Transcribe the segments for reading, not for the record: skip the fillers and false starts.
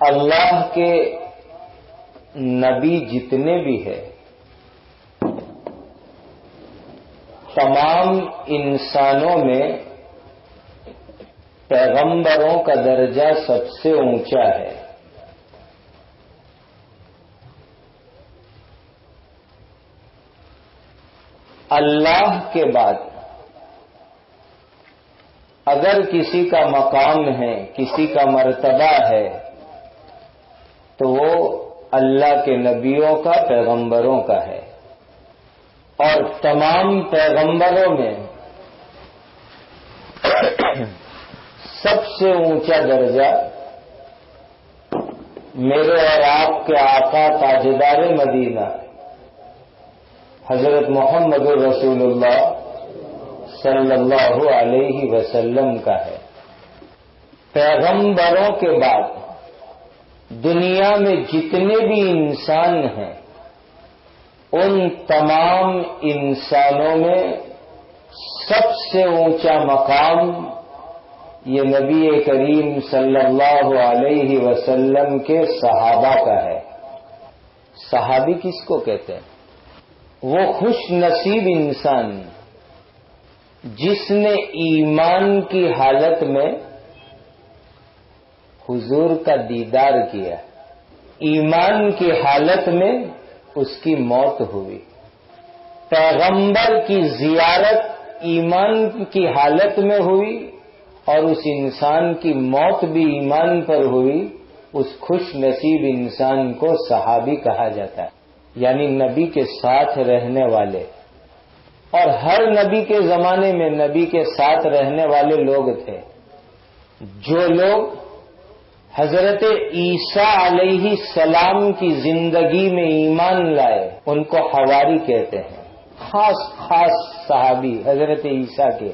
اللہ کے نبی جتنے بھی ہیں تمام انسانوں میں پیغمبروں کا درجہ سب سے اونچا ہے. اللہ کے بعد اگر کسی کا مقام ہے، کسی کا مرتبہ ہے، تو وہ اللہ کے نبیوں کا، پیغمبروں کا ہے. اور تمام پیغمبروں میں سب سے اونچا درجہ میرے اور آپ کے آقا تاجدار مدینہ حضرت محمد رسول اللہ صلی اللہ علیہ وسلم کا ہے. پیغمبروں کے بعد دنیا میں جتنے بھی انسان ہیں ان تمام انسانوں میں سب سے اونچا مقام یہ نبی کریم صلی اللہ علیہ وسلم کے صحابہ کا ہے. صحابی کس کو کہتے ہیں؟ وہ خوش نصیب انسان جس نے ایمان کی حالت میں حضور کا دیدار کیا، ایمان کی حالت میں اس کی موت ہوئی. پیغمبر کی زیارت ایمان کی حالت میں ہوئی اور اس انسان کی موت بھی ایمان پر ہوئی. اس خوش نصیب انسان کو صحابی کہا جاتا ہے، یعنی نبی کے ساتھ رہنے والے. اور ہر نبی کے زمانے میں نبی کے ساتھ رہنے والے لوگ تھے. جو لوگ حضرت عیسیٰ علیہ السلام کی زندگی میں ایمان لائے ان کو حواری کہتے ہیں. خاص صحابی حضرت عیسیٰ کے،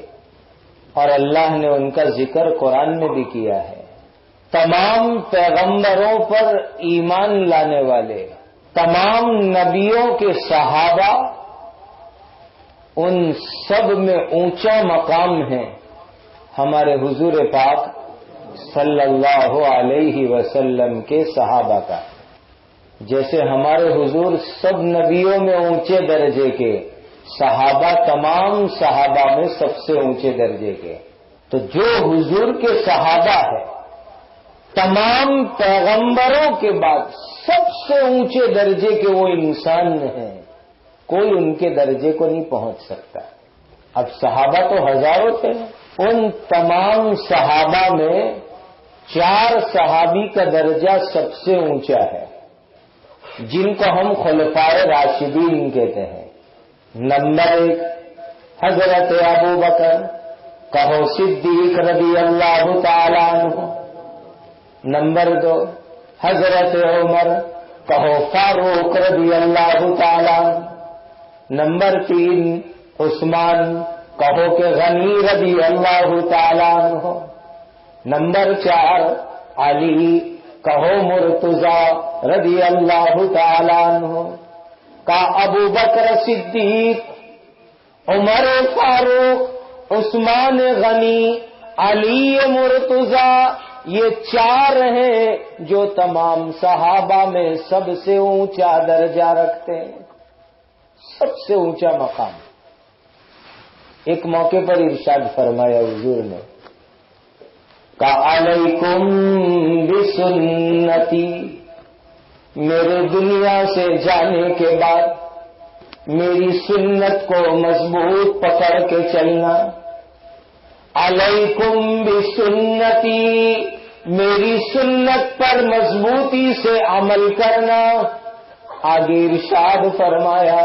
اور اللہ نے ان کا ذکر قرآن میں بھی کیا ہے. تمام پیغمبروں پر ایمان لانے والے، تمام نبیوں کے صحابہ، ان سب میں اونچا مقام ہے ہمارے حضور پاک صلی اللہ علیہ وسلم کے صحابہ کا. جیسے ہمارے حضور سب نبیوں میں اونچے درجے کے، صحابہ تمام صحابہ میں سب سے اونچے درجے کے. تو جو حضور کے صحابہ ہے تمام پیغمبروں کے بعد سب سے اونچے درجے کے وہ انسان ہیں، کوئی ان کے درجے کو نہیں پہنچ سکتا. اب صحابہ تو ہزاروں تھے، ان تمام صحابہ میں 4 صحابی کا درجہ سب سے اونچا ہے جن کو ہم خلفائے راشدین کہتے ہیں. نمبر 1 حضرت ابو بکر، کہو صدیق رضی اللہ تعالی عنہ. نمبر 2 حضرت عمر، کہو فاروق رضی اللہ تعالی عنہ. نمبر 3 عثمان، کہو کہ غنی رضی اللہ تعالی عنہ. نمبر 4 علی، کہو مرتضی رضی اللہ تعالی عنہ. کا ابو بکر صدیق، عمر فاروق، عثمان غنی، علی مرتضی، یہ 4 ہیں جو تمام صحابہ میں سب سے اونچا درجہ رکھتے ہیں، سب سے اونچا مقام. ایک موقع پر ارشاد فرمایا حضور نے، کہ علیکم بسنتی، میرے دنیا سے جانے کے بعد میری سنت کو مضبوط پکڑ کے چلنا. علیکم بسنتی، میری سنت پر مضبوطی سے عمل کرنا. آگے ارشاد فرمایا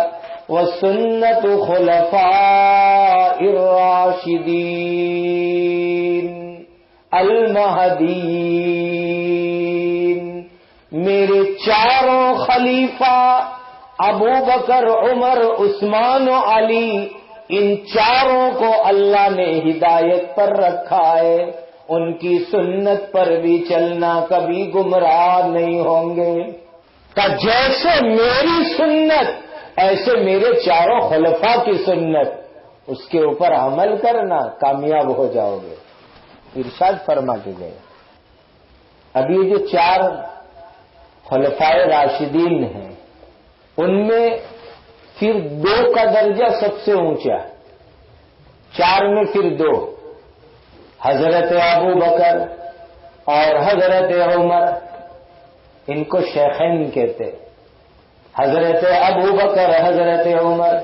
وَسُنَّةُ خُلَفَاءِ الرَّاشِدِينَ المہدیین، میرے 4 خلیفہ ابو بکر، عمر، عثمان و علی، ان 4 کو اللہ نے ہدایت پر رکھا ہے. ان کی سنت پر بھی چلنا، کبھی گمراہ نہیں ہوں گے. کہ جیسے میری سنت ایسے میرے 4 خلفاء کی سنت، اس کے اوپر عمل کرنا، کامیاب ہو جاؤ گے. ارشاد فرما کے گئے. اب یہ جو 4 خلفائے راشدین ہیں ان میں پھر 2 کا درجہ سب سے اونچا، 4 میں پھر 2، حضرت ابو بکر اور حضرت عمر، ان کو شیخین کہتے، حضرت ابو بکر حضرت عمر،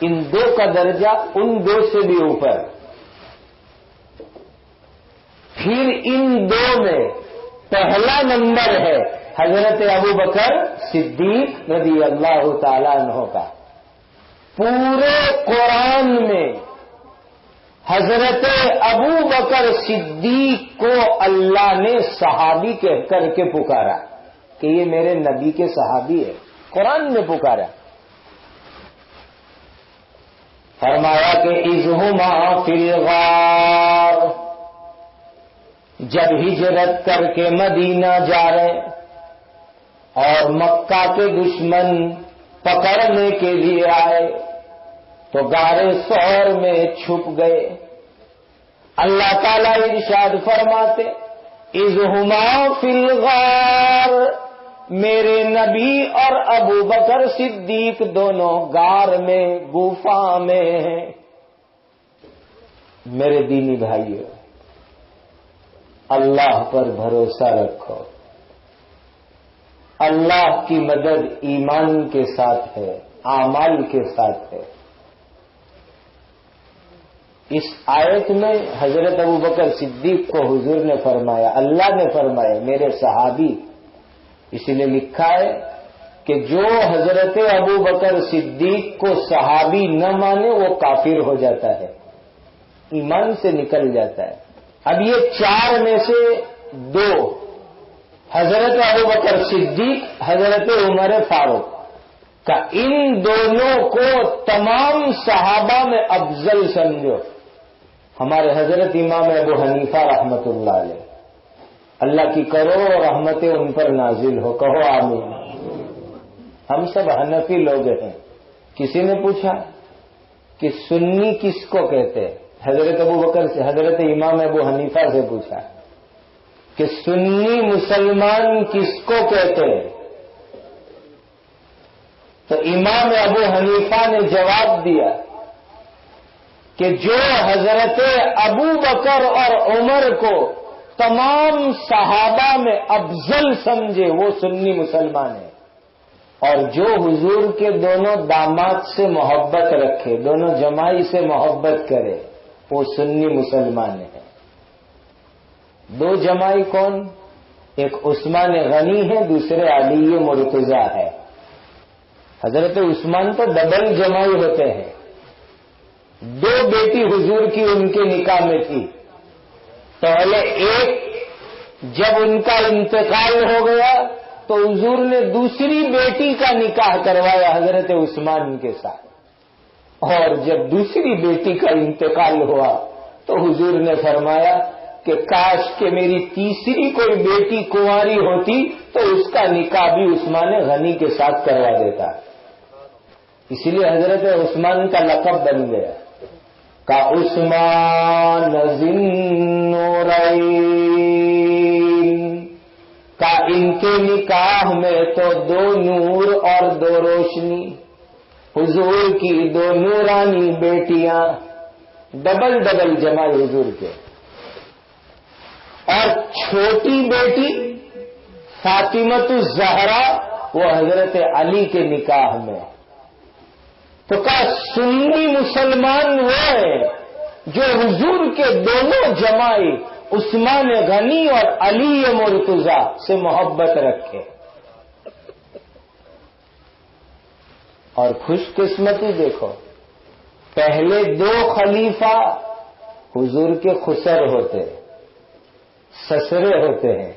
ان 2 کا درجہ ان 2 سے بھی اوپر۔ پھر ان 2 میں پہلا نمبر ہے حضرت ابو بکر صدیق رضی اللہ تعالیٰ عنہ کا۔ پورے قرآن میں حضرت ابو بکر صدیق کو اللہ نے صحابی کہہ کر کے پکارا کہ یہ میرے نبی کے صحابی ہے، قرآن میں پکارا۔ فرمایا کہ اذہما فی الغار، جب ہجرت کر کے مدینہ جا رہے اور مکہ کے دشمن پکڑنے کے لیے آئے تو غار ثور میں چھپ گئے۔ اللہ تعالیٰ ارشاد فرماتے اذہما فی الغار، میرے نبی اور ابو بکر صدیق دونوں غار میں، گفا میں ہیں۔ میرے دینی بھائیوں، اللہ پر بھروسہ رکھو، اللہ کی مدد ایمان کے ساتھ ہے، اعمال کے ساتھ ہے۔ اس آیت میں حضرت ابو بکر صدیق کو حضور نے فرمایا، اللہ نے فرمایا میرے صحابی، اس لیے لکھا ہے کہ جو حضرت ابو بکر صدیق کو صحابی نہ مانے وہ کافر ہو جاتا ہے، ایمان سے نکل جاتا ہے۔ اب یہ 4 میں سے 2، حضرت ابو بکر صدیق حضرت عمر فاروق کا، ان دونوں کو تمام صحابہ میں افضل سمجھو۔ ہمارے حضرت امام ابو حنیفہ رحمت اللہ علیہ، اللہ کی کروڑ رحمتیں ان پر نازل ہو، کہو آمین۔ ہم سب حنفی لوگ ہیں۔ کسی نے پوچھا کہ سنی کس کو کہتے ہیں؟ حضرت ابو بکر سے، حضرت امام ابو حنیفہ سے پوچھا کہ سنی مسلمان کس کو کہتے ہیں؟ تو امام ابو حنیفہ نے جواب دیا کہ جو حضرت ابو بکر اور عمر کو تمام صحابہ میں افضل سمجھے وہ سنی مسلمان ہے، اور جو حضور کے دونوں داماد سے محبت رکھے، دونوں جمائی سے محبت کرے، وہ سنی مسلمان ہے۔ 2 جمائی کون؟ ایک عثمان غنی ہے، دوسرے علی مرتضی ہے۔ حضرت عثمان تو ڈبل جمائی ہوتے ہیں، 2 بیٹی حضور کی ان کے نکاح میں تھی، پہلے ایک جب ان کا انتقال ہو گیا تو حضور نے دوسری بیٹی کا نکاح کروایا حضرت عثمان کے ساتھ، اور جب دوسری بیٹی کا انتقال ہوا تو حضور نے فرمایا کہ کاش کہ میری تیسری کوئی بیٹی کنواری ہوتی تو اس کا نکاح بھی عثمان غنی کے ساتھ کروا دیتا۔ اسی لیے حضرت عثمان کا لقب بن گیا کا عثمان ذی النورین، کا ان کے نکاح میں تو 2 نور اور 2 روشنی، حضور کی 2 نورانی بیٹیاں، ڈبل جمائی حضور کے، اور چھوٹی بیٹی فاطمۃ الزہرا وہ حضرت علی کے نکاح میں۔ تو کہا سنی مسلمان وہ ہے جو حضور کے دونوں جمائی عثمان غنی اور علی مرتضی سے محبت رکھے۔ اور خوش قسمتی دیکھو، پہلے 2 خلیفہ حضور کے خسر ہوتے، سسرے ہوتے ہیں،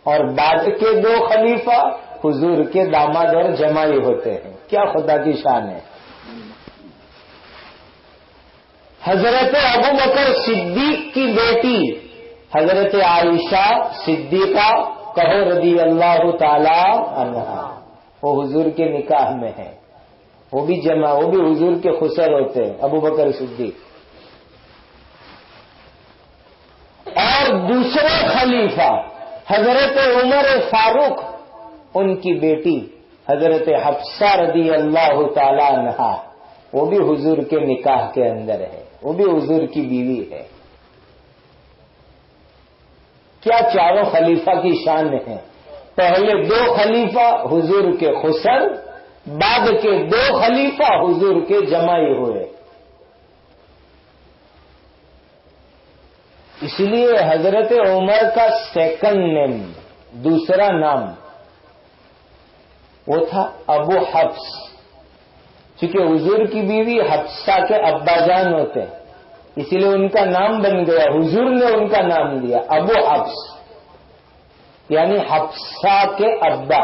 اور بعد کے 2 خلیفہ حضور کے داماد اور جمائی ہوتے ہیں۔ کیا خدا کی شان ہے۔ حضرت ابو بکر صدیق کی بیٹی حضرت عائشہ صدیقہ کہو رضی اللہ تعالی عنہا، وہ حضور کے نکاح میں ہیں، وہ بھی حضور کے خسر ہوتے ہیں، ابو بکر صدیق۔ اور دوسرے خلیفہ حضرت عمر فاروق ان کی بیٹی حضرت حفصہ رضی اللہ تعالی عنہا وہ بھی حضور کے نکاح کے اندر ہے، وہ بھی حضور کی بیوی ہے. کیا چاروں خلیفہ کی شان ہے. پہلے 2 خلیفہ حضور کے خسر، بعد کے 2 خلیفہ حضور کے جمائی ہوئے. اس لیے حضرت عمر کا سیکنڈ نیم، دوسرا نام وہ تھا ابو حفص، چونکہ حضور کی بیوی حفصہ کے ابا جان ہوتے ہیں، اسی لیے ان کا نام بن گیا، حضور نے ان کا نام دیا ابو حفص، یعنی حفصہ کے ابا.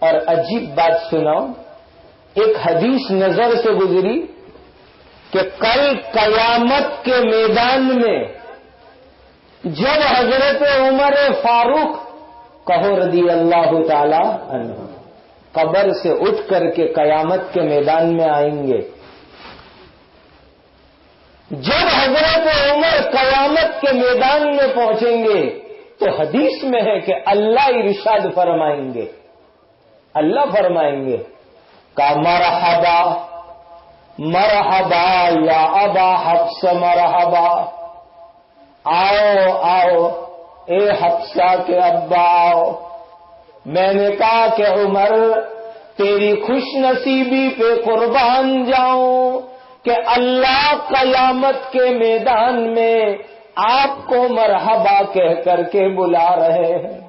اور عجیب بات سناؤں، ایک حدیث نظر سے گزری کہ کل قیامت کے میدان میں جب حضرت عمر فاروق کہو رضی اللہ تعالی عنہ قبر سے اٹھ کر کے قیامت کے میدان میں آئیں گے، جب حضرت عمر قیامت کے میدان میں پہنچیں گے تو حدیث میں ہے کہ اللہ ارشاد فرمائیں گے، اللہ فرمائیں گے کہ مرحبا مرحبا یا ابا حفص مرحبا، آؤ آؤ اے حفصہ کے ابا آؤ. میں نے کہا کہ عمر تیری خوش نصیبی پہ قربان جاؤں کہ اللہ قیامت کے میدان میں آپ کو مرحبا کہہ کر کے بلا رہے ہیں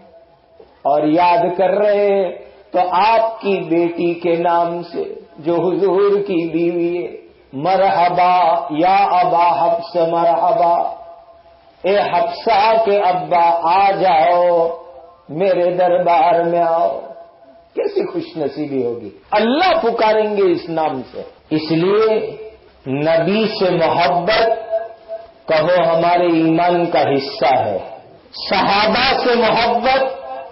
اور یاد کر رہے ہیں تو آپ کی بیٹی کے نام سے جو حضور کی بیوی ہے. مرحبا یا ابا حفص مرحبا، اے حفصہ کے ابا آ جاؤ میرے دربار میں آؤ. کیسی خوش نصیبی ہوگی، اللہ پکاریں گے اس نام سے. اس لیے نبی سے محبت کہو ہمارے ایمان کا حصہ ہے، صحابہ سے محبت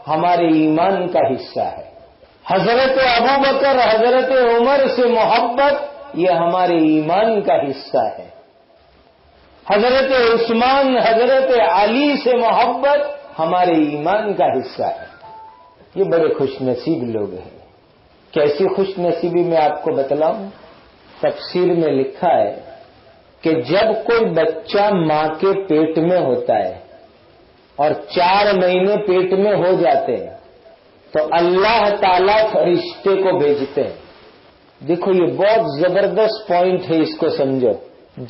ہمارے ایمان کا حصہ ہے، حضرت ابوبکر حضرت عمر سے محبت یہ ہمارے ایمان کا حصہ ہے، حضرت عثمان حضرت علی سے محبت ہمارے ایمان کا حصہ ہے. یہ بڑے خوش نصیب لوگ ہیں. کیسی خوش نصیبی میں آپ کو بتلاؤں. تفسیر میں لکھا ہے کہ جب کوئی بچہ ماں کے پیٹ میں ہوتا ہے اور 4 مہینے پیٹ میں ہو جاتے ہیں تو اللہ تعالیٰ فرشتے کو بھیجتے ہیں. دیکھو یہ بہت زبردست پوائنٹ ہے، اس کو سمجھو.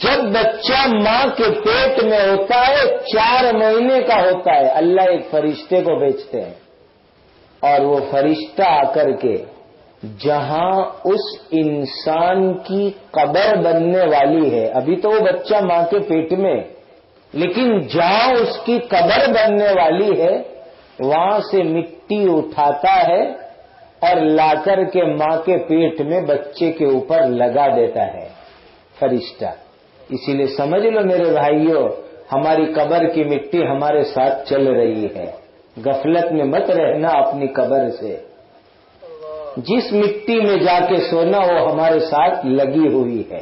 جب بچہ ماں کے پیٹ میں ہوتا ہے 4 مہینے کا ہوتا ہے، اللہ ایک فرشتے کو بھیجتے ہیں اور وہ فرشتہ آ کر کے جہاں اس انسان کی قبر بننے والی ہے، ابھی تو وہ بچہ ماں کے پیٹ میں، لیکن جہاں اس کی قبر بننے والی ہے وہاں سے مٹی اٹھاتا ہے اور لا کر کے ماں کے پیٹ میں بچے کے اوپر لگا دیتا ہے فرشتہ. اسی لیے سمجھ لو میرے بھائیوں، ہماری قبر کی مٹی ہمارے ساتھ چل رہی ہے. غفلت میں مت رہنا اپنی قبر سے. جس مٹی میں جا کے سونا وہ ہمارے ساتھ لگی ہوئی ہے.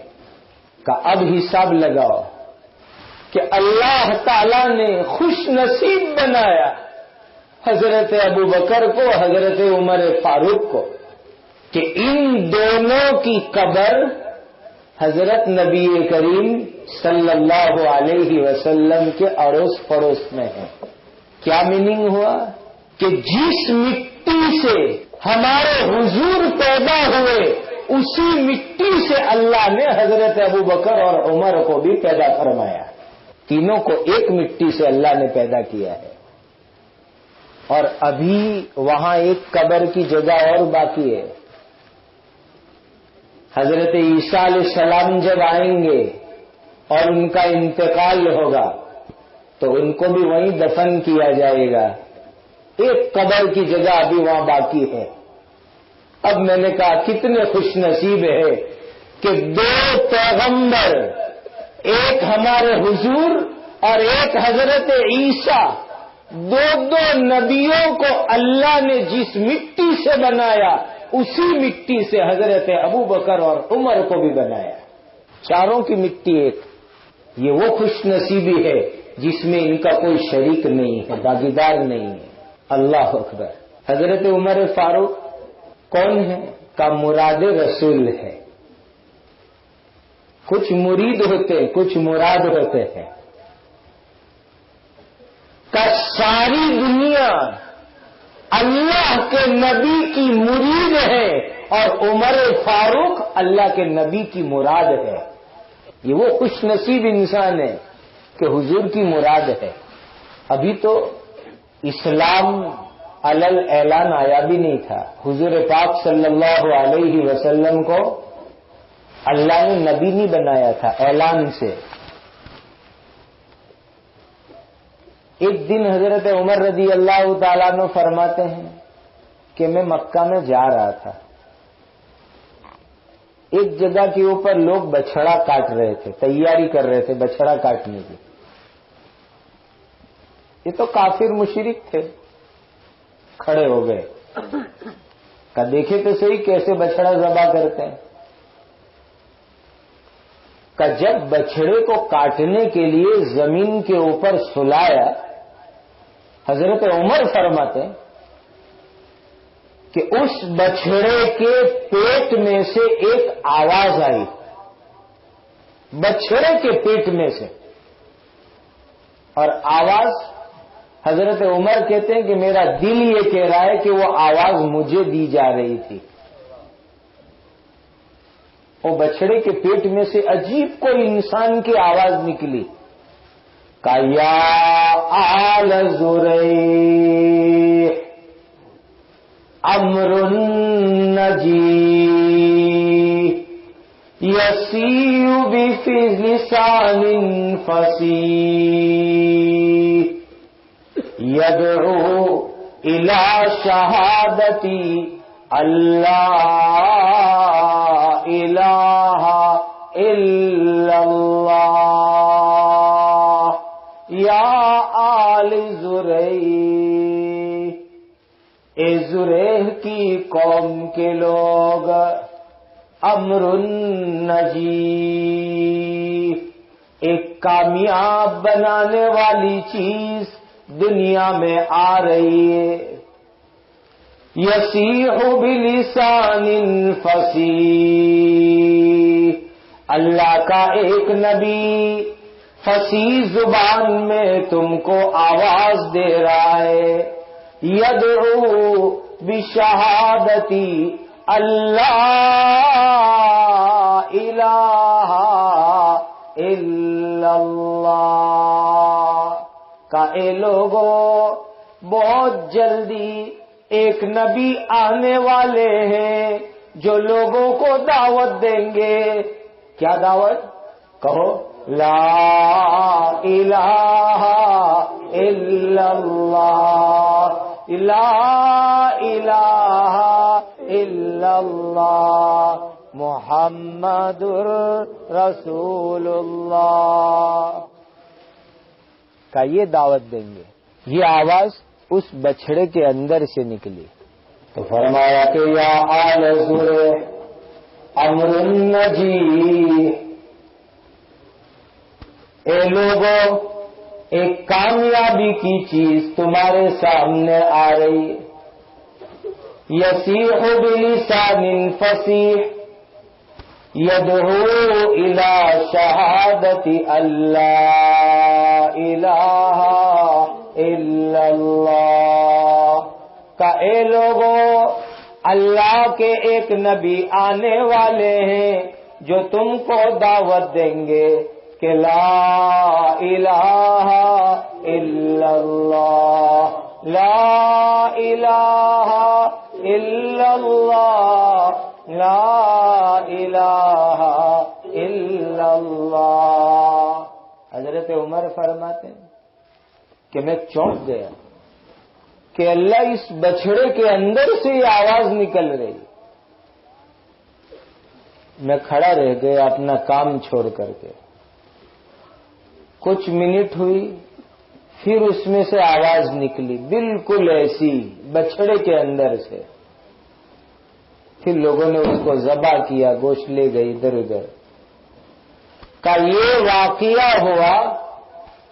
کہ اب حساب لگاؤ کہ اللہ تعالی نے خوش نصیب بنایا حضرت ابوبکر کو حضرت عمر فاروق کو کہ ان دونوں کی قبر حضرت نبی کریم صلی اللہ علیہ وسلم کے اڑوس پڑوس میں ہے. کیا میننگ ہوا کہ جس مٹی سے ہمارے حضور پیدا ہوئے اسی مٹی سے اللہ نے حضرت ابوبکر اور عمر کو بھی پیدا فرمایا. تینوں کو ایک مٹی سے اللہ نے پیدا کیا ہے. اور ابھی وہاں ایک قبر کی جگہ اور باقی ہے. حضرت عیسیٰ علیہ السلام جب آئیں گے اور ان کا انتقال ہوگا تو ان کو بھی وہیں دفن کیا جائے گا. ایک قبر کی جگہ ابھی وہاں باقی ہے. اب میں نے کہا کتنے خوش نصیب ہے کہ 2 پیغمبر، ایک ہمارے حضور اور ایک حضرت عیسیٰ، 2 نبیوں کو اللہ نے جس مٹی سے بنایا اسی مٹی سے حضرت ابوبکر اور عمر کو بھی بنایا. چاروں کی مٹی ایک. یہ وہ خوش نصیبی ہے جس میں ان کا کوئی شریک نہیں ہے، بھاگیدار نہیں ہے۔ اللہ اکبر۔ حضرت عمر فاروق کون ہے؟ کا مراد رسول ہے۔ کچھ مرید ہوتے، کچھ مراد ہوتے ہیں۔ کا ساری دنیا اللہ کے نبی کی مرید ہے اور عمر فاروق اللہ کے نبی کی مراد ہے۔ یہ وہ خوش نصیب انسان ہے کہ حضور کی مراد ہے۔ ابھی تو اسلام علل اعلان آیا بھی نہیں تھا۔ حضور پاک صلی اللہ علیہ وسلم کو اللہ نے نبی نہیں بنایا تھا، اعلان سے۔ ایک دن حضرت عمر رضی اللہ تعالیٰ عنہ فرماتے ہیں کہ میں مکہ میں جا رہا تھا، ایک جگہ کے اوپر لوگ بچھڑا کاٹ رہے تھے، تیاری کر رہے تھے بچھڑا کاٹنے کی۔ یہ تو کافر مشرک تھے، کھڑے ہو گئے، کہ دیکھے تو صحیح کیسے بچھڑا ذبح کرتے ہیں۔ کہ جب بچھڑے کو کاٹنے کے لیے زمین کے اوپر سلایا، حضرت عمر فرماتے کہ اس بچھڑے کے پیٹ میں سے ایک آواز آئی، بچھڑے کے پیٹ میں سے، اور آواز حضرت عمر کہتے ہیں کہ میرا دل یہ کہہ رہا ہے کہ وہ آواز مجھے دی جا رہی تھی۔ وہ بچھڑے کے پیٹ میں سے عجیب کوئی انسان کی آواز نکلی، کہ یا آل زریح امر نجی یسیع بفی لسان فصیح یدعو الی شہادتی اللہ الہ الا اللہ یا آل زریح، اے زریح کی قوم کے لوگ، امر نجی، ایک کامیاب بنانے والی چیز دنیا میں آ رہی ہے۔ یصیح بلسان فصیح، اللہ کا ایک نبی فصیح زبان میں تم کو آواز دے رہا ہے، یدعو بشہادتی اللہ الہ الا اللہ، کہ اے لوگو بہت جلدی ایک نبی آنے والے ہیں جو لوگوں کو دعوت دیں گے۔ کیا دعوت؟ کہو لا الہ الا اللہ، لا الہ الا اللہ محمد رسول اللہ کا یہ دعوت دیں گے۔ یہ آواز اس بچھڑے کے اندر سے نکلی تو فرمایا کہ یا آل زریح امر نجی، اے لوگوں ایک کامیابی کی چیز تمہارے سامنے آ رہی ہے، یصیح بلسان فصیح یدعو الی شہادت اللہ الہ الا اللہ، کہ اے لوگوں اللہ کے ایک نبی آنے والے ہیں جو تم کو دعوت دیں گے کہ لا الہ الا اللہ، لا الہ الا اللہ، لا الہ الا اللہ۔ حضرت عمر فرماتے ہیں کہ میں چونک گیا کہ اللہ اس بچھڑے کے اندر سے یہ آواز نکل رہی۔ میں کھڑا رہ گیا اپنا کام چھوڑ کر کے، کچھ منٹ ہوئی پھر اس میں سے آواز نکلی بالکل ایسی بچھڑے کے اندر سے۔ پھر لوگوں نے اس کو ذبح کیا، گوشت لے گئی ادھر ادھر۔ کا یہ واقعہ ہوا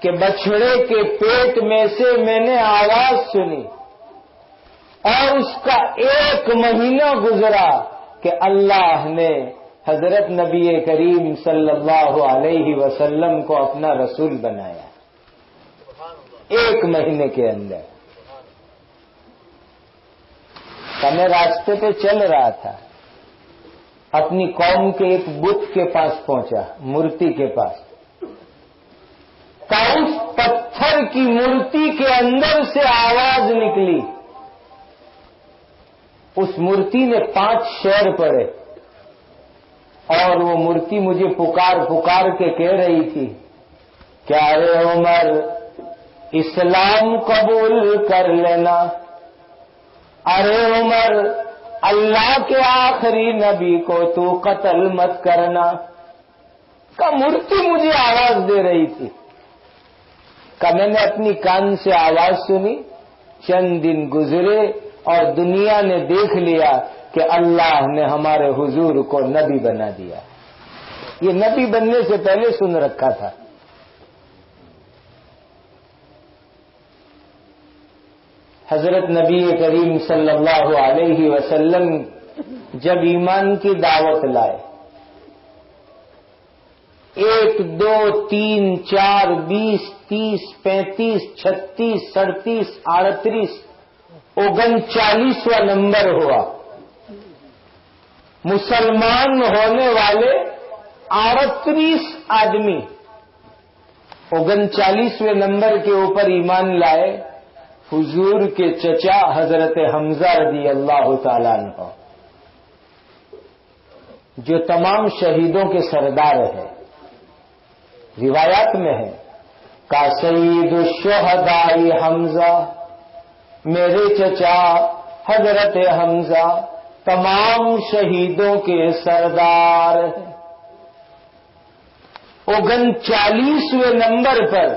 کہ بچڑے کے پیٹ میں سے میں نے آواز سنی اور اس کا 1 مہینہ گزرا کہ اللہ نے حضرت نبی کریم صلی اللہ علیہ وسلم کو اپنا رسول بنایا 1 مہینے کے اندر. کہ میں راستے پہ چل رہا تھا, اپنی قوم کے ایک بت کے پاس پہنچا, مورتی کے پاس. کہ اس پتھر کی مورتی کے اندر سے آواز نکلی. اس مورتی نے 5 شعر پڑھے اور وہ مورتی مجھے پکار پکار کے کہہ رہی تھی کہ ارے عمر, اسلام قبول کر لینا. ارے عمر, اللہ کے آخری نبی کو تو قتل مت کرنا. کا مورتی مجھے آواز دے رہی تھی. کہ میں نے اپنی کان سے آواز سنی. چند دن گزرے اور دنیا نے دیکھ لیا کہ اللہ نے ہمارے حضور کو نبی بنا دیا. یہ نبی بننے سے پہلے سن رکھا تھا. حضرت نبی کریم صلی اللہ علیہ وسلم جب ایمان کی دعوت لائے, 1 2 3 4 20 30 35 36 37 38 39واں نمبر ہوا. مسلمان ہونے والے 38 آدمی 39ویں نمبر کے اوپر ایمان لائے. حضور کے چچا حضرت حمزہ رضی اللہ تعالیٰ عنہ, جو تمام شہیدوں کے سردار ہے, روایات میں ہے کا سید الشہداء حمزہ, میرے چچا حضرت حمزہ تمام شہیدوں کے سردار ہیں. 39ویں نمبر پر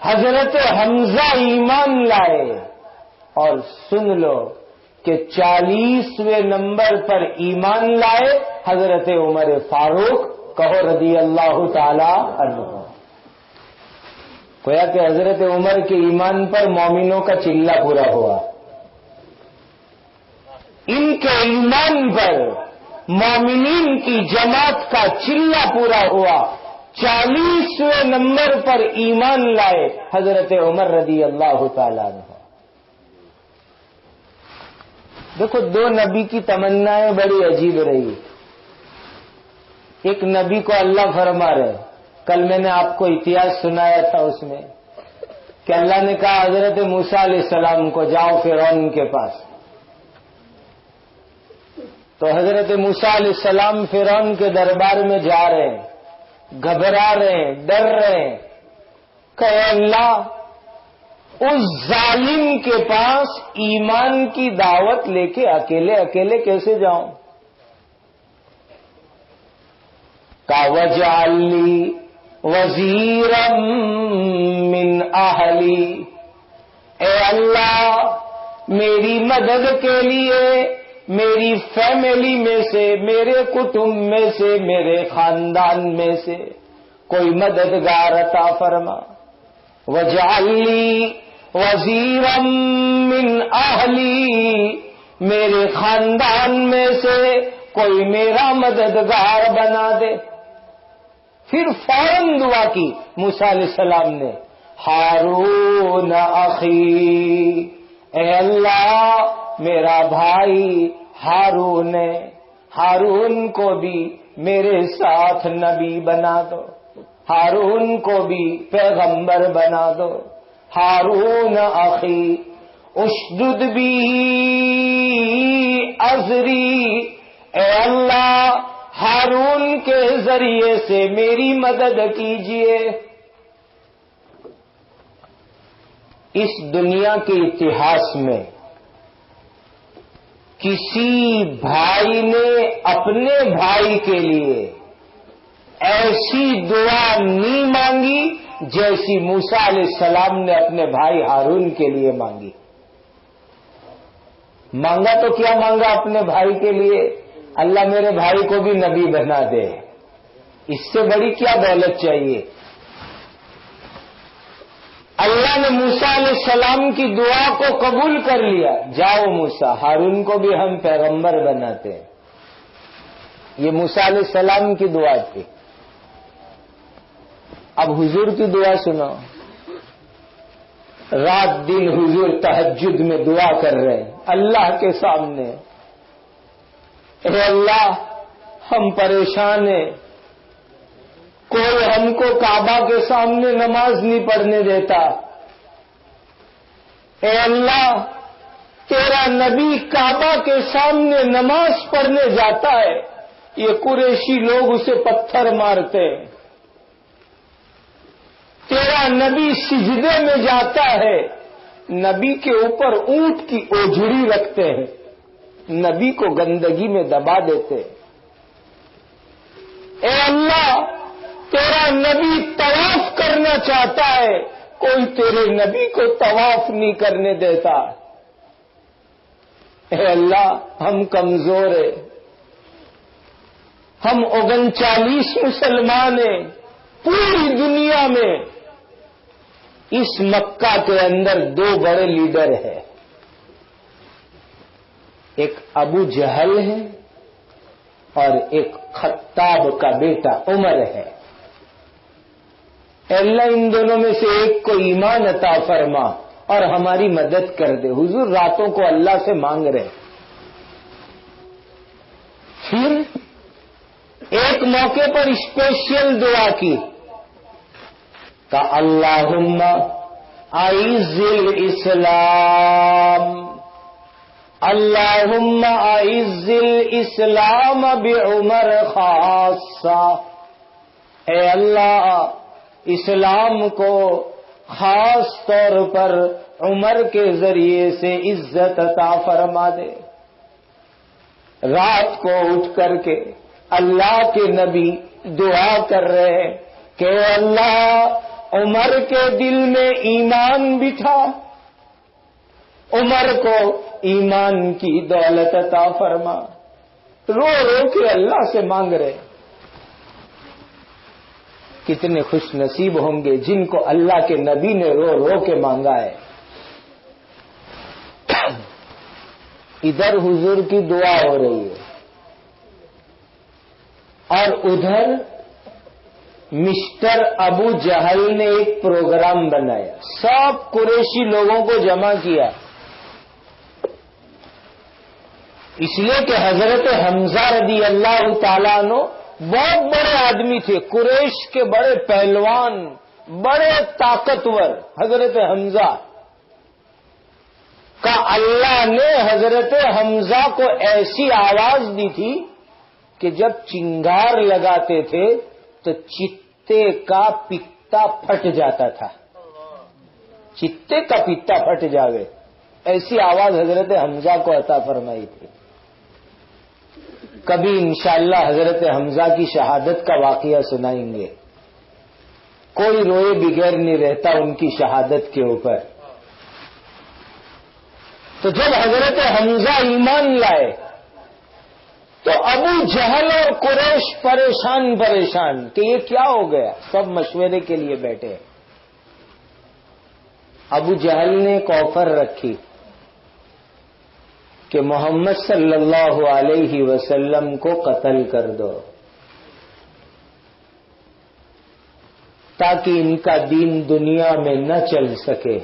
حضرت حمزہ ایمان لائے. اور سن لو کہ 40ویں نمبر پر ایمان لائے حضرت عمر فاروق, کہو رضی اللہ تعالی عنہ. گویا کہ حضرت عمر کے ایمان پر مومنوں کا چلہ پورا ہوا. ان کے ایمان پر مومنین کی جماعت کا چلہ پورا ہوا. 40ویں نمبر پر ایمان لائے حضرت عمر رضی اللہ تعالیٰ عنہ. دیکھو, 2 نبی کی تمنائیں بڑی عجیب رہی. ایک نبی کو اللہ فرما رہے, کل میں نے آپ کو اتہاس سنایا تھا اس میں کہ اللہ نے کہا حضرت موسیٰ علیہ السلام کو جاؤ فرعون کے پاس. تو حضرت موسیٰ علیہ السلام فرعون کے دربار میں جا رہے ہیں, گھبرا رہے ہیں, ڈر رہے ہیں کہ اللہ, اس ظالم کے پاس ایمان کی دعوت لے کے اکیلے اکیلے کیسے جاؤں. کا وجعل لی وزیرا من اہلی, اے اللہ میری مدد کے لیے میری فیملی میں سے, میرے کٹمب میں سے, میرے خاندان میں سے کوئی مددگار عطا فرما. وجعل لی وزیرا من اہلی, میرے خاندان میں سے کوئی میرا مددگار بنا دے. پھر فوراً دعا کی موسیٰ علیہ السلام نے, ہارون اخی, اے اللہ میرا بھائی ہارون ہے, ہارون کو بھی میرے ساتھ نبی بنا دو, ہارون کو بھی پیغمبر بنا دو. ہارون اخی اشدد بھی ازری, اے اللہ ہارون کے ذریعے سے میری مدد کیجیے. اس دنیا کے اتہاس میں کسی بھائی نے اپنے بھائی کے لیے ایسی دعا نہیں مانگی جیسی موسیٰ علیہ السلام نے اپنے بھائی ہارون کے لیے مانگی. مانگا تو کیا مانگا اپنے بھائی کے لیے, اللہ میرے بھائی کو بھی نبی بنا دے. اس سے بڑی کیا دولت چاہیے. اللہ نے موسیٰ علیہ السلام کی دعا کو قبول کر لیا، جاؤ موسیٰ، ہارون کو بھی ہم پیغمبر بناتے ہیں۔ یہ موسیٰ علیہ السلام کی دعا تھی۔ اب حضور کی دعا سنو، رات دن حضور تہجد میں دعا کر رہے ہیں اللہ کے سامنے، اے اللہ ہم پریشان ہیں، کوئی ہم کو کعبہ کے سامنے نماز نہیں پڑھنے دیتا، اے اللہ تیرا نبی کعبہ کے سامنے نماز پڑھنے جاتا ہے، یہ قریشی لوگ اسے پتھر مارتے ہیں، تیرا نبی سجدے میں جاتا ہے، نبی کے اوپر اونٹ کی اوجھڑی رکھتے ہیں، نبی کو گندگی میں دبا دیتے ہیں، اے اللہ تیرا نبی طواف کرنا چاہتا ہے، کوئی تیرے نبی کو طواف نہیں کرنے دیتا، اے اللہ ہم کمزور ہیں، ہم 39 مسلمان ہیں پوری دنیا میں، اس مکہ کے اندر 2 بڑے لیڈر ہیں، ایک ابو جہل ہے اور ایک خطاب کا بیٹا عمر ہے، اے اللہ ان دونوں میں سے ایک کو ایمان عطا فرما اور ہماری مدد کر دے۔ حضور راتوں کو اللہ سے مانگ رہے، پھر ایک موقع پر اسپیشل دعا کی، کہ اللہم اعز الاسلام، اللہم اعز الاسلام بعمر خاصہ، اے اللہ اسلام کو خاص طور پر عمر کے ذریعے سے عزت عطا فرما دے۔ رات کو اٹھ کر کے اللہ کے نبی دعا کر رہے ہیں کہ اللہ عمر کے دل میں ایمان بٹھا، عمر کو ایمان کی دولت عطا فرما، رو رو کے اللہ سے مانگ رہے۔ کتنے خوش نصیب ہوں گے جن کو اللہ کے نبی نے رو رو کے مانگا ہے۔ ادھر حضور کی دعا ہو رہی ہے اور ادھر مسٹر ابو جہل نے ایک پروگرام بنایا، سب قریشی لوگوں کو جمع کیا، اس لیے کہ حضرت حمزہ رضی اللہ تعالیٰ عنہ بہت بڑے آدمی تھے، قریش کے بڑے پہلوان، بڑے طاقتور حضرت حمزہ کا اللہ نے حضرت حمزہ کو ایسی آواز دی تھی کہ جب چنگار لگاتے تھے تو چتے کا پتا پھٹ جاتا تھا، چتے کا پتا پھٹ جاوے، ایسی آواز حضرت حمزہ کو عطا فرمائی تھی۔ کبھی انشاءاللہ حضرت حمزہ کی شہادت کا واقعہ سنائیں گے، کوئی روئے بغیر نہیں رہتا ان کی شہادت کے اوپر۔ تو جب حضرت حمزہ ایمان لائے تو ابو جہل اور قریش پریشان کہ یہ کیا ہو گیا، سب مشورے کے لیے بیٹھے۔ ابو جہل نے ایک آفر رکھی کہ محمد صلی اللہ علیہ وسلم کو قتل کر دو تاکہ ان کا دین دنیا میں نہ چل سکے،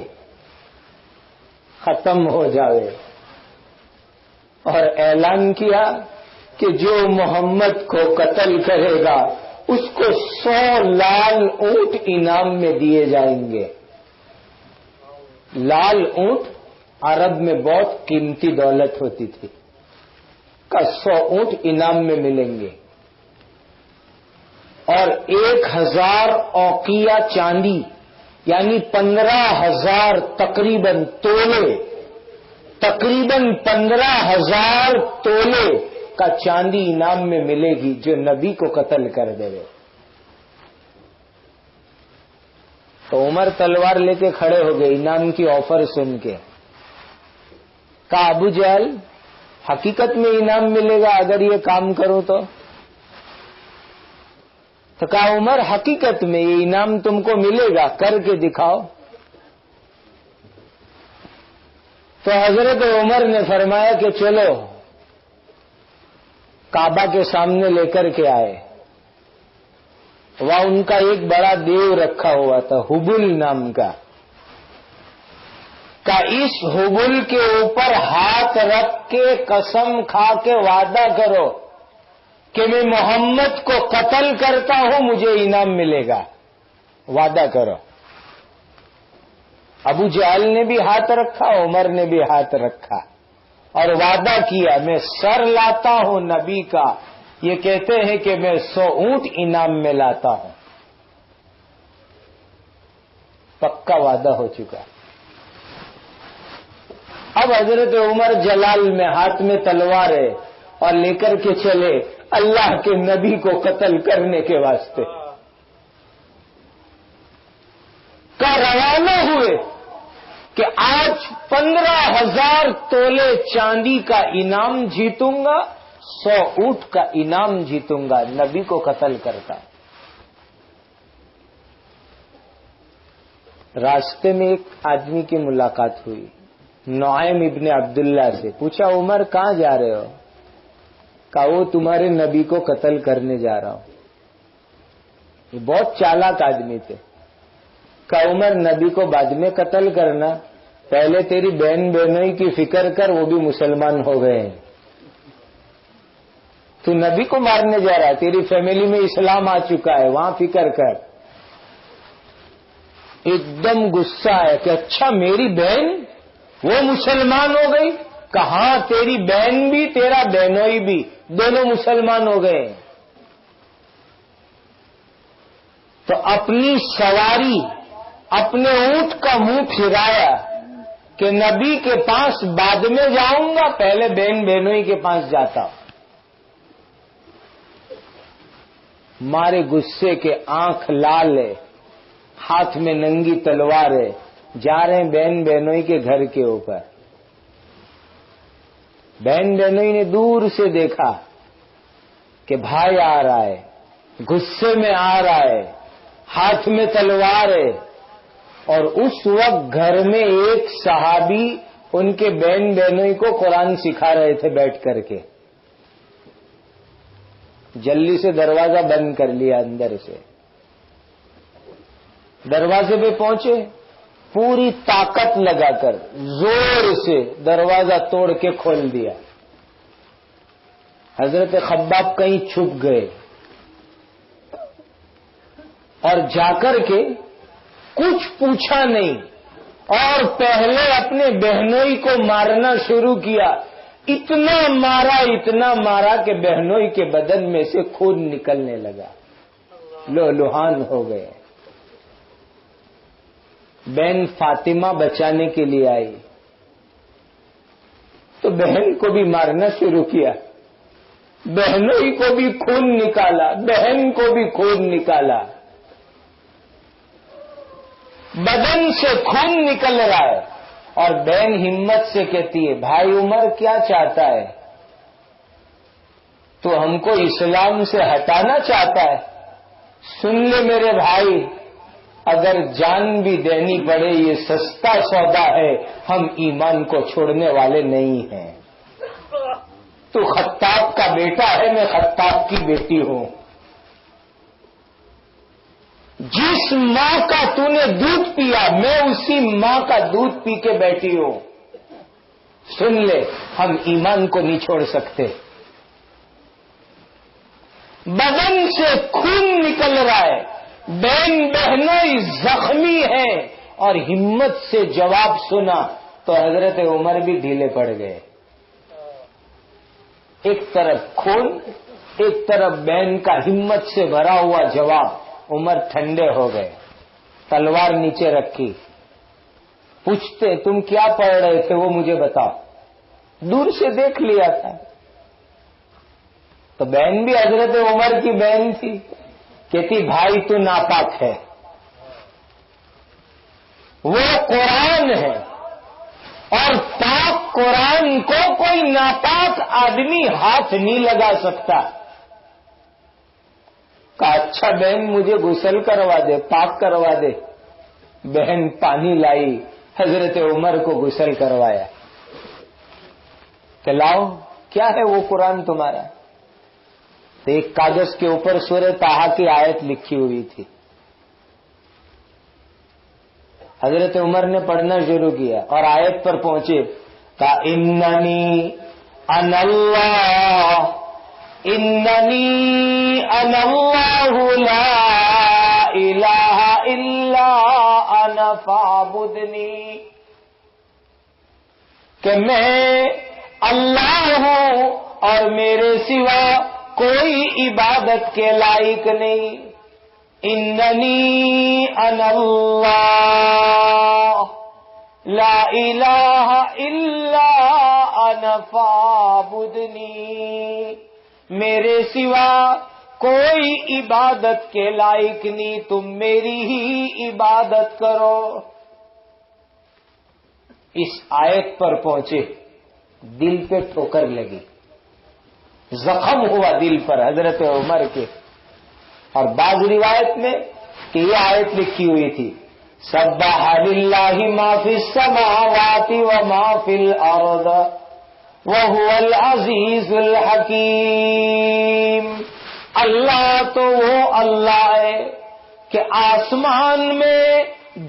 ختم ہو جاوے، اور اعلان کیا کہ جو محمد کو قتل کرے گا اس کو 100 لال اونٹ انعام میں دیے جائیں گے۔ لال اونٹ عرب میں بہت قیمتی دولت ہوتی تھی، کا 100 اونٹ انعام میں ملیں گے، اور 1000 اوقیہ چاندی یعنی 15,000 تقریباً تولے، تقریباً 15,000 تولے کا چاندی انعام میں ملے گی جو نبی کو قتل کر دے گے۔ تو عمر تلوار لے کے کھڑے ہو گئے انعام کی آفر سن کے۔ کہا ابو جہل حقیقت میں انعام ملے گا اگر یہ کام کرو تو کہا عمر حقیقت میں یہ انعام تم کو ملے گا، کر کے دکھاؤ۔ تو حضرت عمر نے فرمایا کہ چلو کعبہ کے سامنے لے کر کے آئے. وہاں ان کا ایک بڑا دیو رکھا ہوا تھا حبل نام کا. اس حبل کے اوپر ہاتھ رکھ کے قسم کھا کے وعدہ کرو کہ میں محمد کو قتل کرتا ہوں مجھے انعام ملے گا. وعدہ کرو. ابو جہل نے بھی ہاتھ رکھا, عمر نے بھی ہاتھ رکھا اور وعدہ کیا میں سر لاتا ہوں نبی کا. یہ کہتے ہیں کہ میں 100 اونٹ انعام میں لاتا ہوں. پکا وعدہ ہو چکا. اب حضرت عمر جلال میں ہاتھ میں تلوار ہے اور لے کر کے چلے اللہ کے نبی کو قتل کرنے کے واسطے. کا روانہ ہوئے کہ آج 15,000 تولے چاندی کا انعام جیتوں گا, 100 اونٹ کا انعام جیتوں گا, نبی کو قتل کرتا. راستے میں ایک آدمی کی ملاقات ہوئی, نعیم ابن عبداللہ سے. پوچھا عمر کہاں جا رہے ہو؟ کہا وہ تمہارے نبی کو قتل کرنے جا رہا ہوں. یہ بہت چالاک آدمی تھے. کہا عمر نبی کو بعد میں قتل کرنا, پہلے تیری بہن بہنوئی کی فکر کر, وہ بھی مسلمان ہو گئے ہیں. تو نبی کو مارنے جا رہا ہے, تیری فیملی میں اسلام آ چکا ہے, وہاں فکر کر. ایک دم غصہ ہے کہ اچھا میری بہن وہ مسلمان ہو گئی. کہاں تیری بہن بھی تیرا بہنوئی بھی دونوں مسلمان ہو گئے. تو اپنی سواری اپنے اونٹ کا منہ پھرایا کہ نبی کے پاس بعد میں جاؤں گا, پہلے بہن بہنوئی کے پاس جاتا. مارے غصے کے آنکھ لال ہے, ہاتھ میں ننگی تلوار ہے, جا رہے ہیں بہن بہنوئی کے گھر کے اوپر. بہن بہنوئی نے دور سے دیکھا کہ بھائی آ رہا ہے, غصے میں آ رہا ہے, ہاتھ میں تلوار ہے. اور اس وقت گھر میں ایک صحابی ان کے بہن بہنوئی کو قرآن سکھا رہے تھے بیٹھ کر کے. جلدی سے دروازہ بند کر لیا اندر سے. دروازے پہ پہنچے, پوری طاقت لگا کر زور سے دروازہ توڑ کے کھول دیا. حضرت خباب کہیں چھپ گئے اور جا کر کے کچھ پوچھا نہیں اور پہلے اپنے بہنوئی کو مارنا شروع کیا. اتنا مارا کہ بہنوئی کے بدن میں سے خون نکلنے لگا, لہوحان ہو گئے. بہن فاطمہ بچانے کے لیے آئی تو بہن کو بھی مارنا شروع کیا. بہنوئی کو بھی خون نکالا, بہن کو بھی خون نکالا. بدن سے خون نکل رہا ہے اور بہن ہمت سے کہتی ہے بھائی عمر کیا چاہتا ہے؟ تو ہم کو اسلام سے ہٹانا چاہتا ہے. سن لے میرے بھائی, اگر جان بھی دینی پڑے یہ سستا سودا ہے, ہم ایمان کو چھوڑنے والے نہیں ہیں. تو خطاب کا بیٹا ہے, میں خطاب کی بیٹی ہوں. جس ماں کا تو نے دودھ پیا میں اسی ماں کا دودھ پی کے بیٹھی ہوں. سن لے, ہم ایمان کو نہیں چھوڑ سکتے. بدن سے خون نکل رہا ہے, بہن بہنوئی زخمی ہے اور ہمت سے جواب سنا تو حضرت عمر بھی ڈھیلے پڑ گئے. ایک طرف خون, ایک طرف بہن کا ہمت سے بھرا ہوا جواب. عمر ٹھنڈے ہو گئے, تلوار نیچے رکھی. پوچھتے تم کیا پڑھ رہے تھے وہ مجھے بتاؤ. دور سے دیکھ لیا تھا. تو بہن بھی حضرت عمر کی بہن تھی, کہتی بھائی تو ناپاک ہے. وہ قرآن ہے اور پاک قرآن کو کوئی ناپاک آدمی ہاتھ نہیں لگا سکتا. کہا اچھا بہن مجھے غسل کروا دے, پاک کروا دے. بہن پانی لائی, حضرت عمر کو غسل کروایا. کہ لاؤ کیا ہے وہ قرآن تمہارا؟ تو ایک کاغذ کے اوپر سورہ طٰہٰ کی آیت لکھی ہوئی تھی. حضرت عمر نے پڑھنا شروع کیا اور آیت پر پہنچے کہا اننی انا اللہ لا الہ الا انا فاعبدنی، کہ میں اللہ ہوں اور میرے سوا کوئی عبادت کے لائق نہیں. اننی انا اللہ لا الہ الا انا فاعبدنی، میرے سوا کوئی عبادت کے لائق نہیں، تم میری ہی عبادت کرو. اس آیت پر پہنچے، دل پہ ٹھوکر لگی، زخم ہوا دل پر حضرت عمر کے. اور بعض روایت میں کہ یہ آیت لکھی ہوئی تھی سبح للہ ما فی السماوات وما فی الارض وهو العزیز الحکیم. اللہ تو وہ اللہ ہے کہ آسمان میں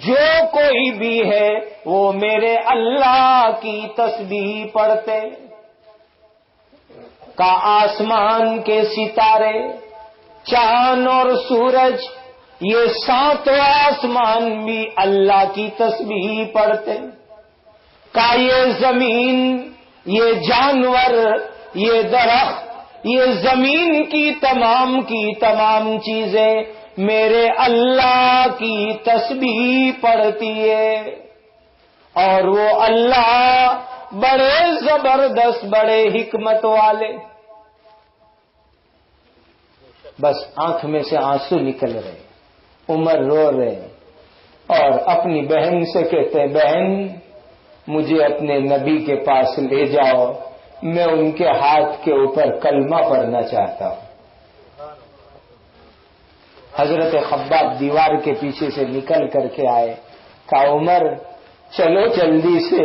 جو کوئی بھی ہے وہ میرے اللہ کی تسبیح پڑھتے. کا آسمان کے ستارے، چاند اور سورج، یہ 7 آسمان بھی اللہ کی تسبیح پڑھتے. کا یہ زمین، یہ جانور، یہ درخت، یہ زمین کی تمام چیزیں میرے اللہ کی تسبیح پڑھتی ہے. اور وہ اللہ بڑے زبردست، بڑے حکمت والے. بس آنکھ میں سے آنسو نکل رہے، عمر رو رہے اور اپنی بہن سے کہتے بہن مجھے اپنے نبی کے پاس لے جاؤ، میں ان کے ہاتھ کے اوپر کلمہ پڑھنا چاہتا ہوں. حضرت خباب دیوار کے پیچھے سے نکل کر کے آئے، کہا عمر چلو جلدی سے،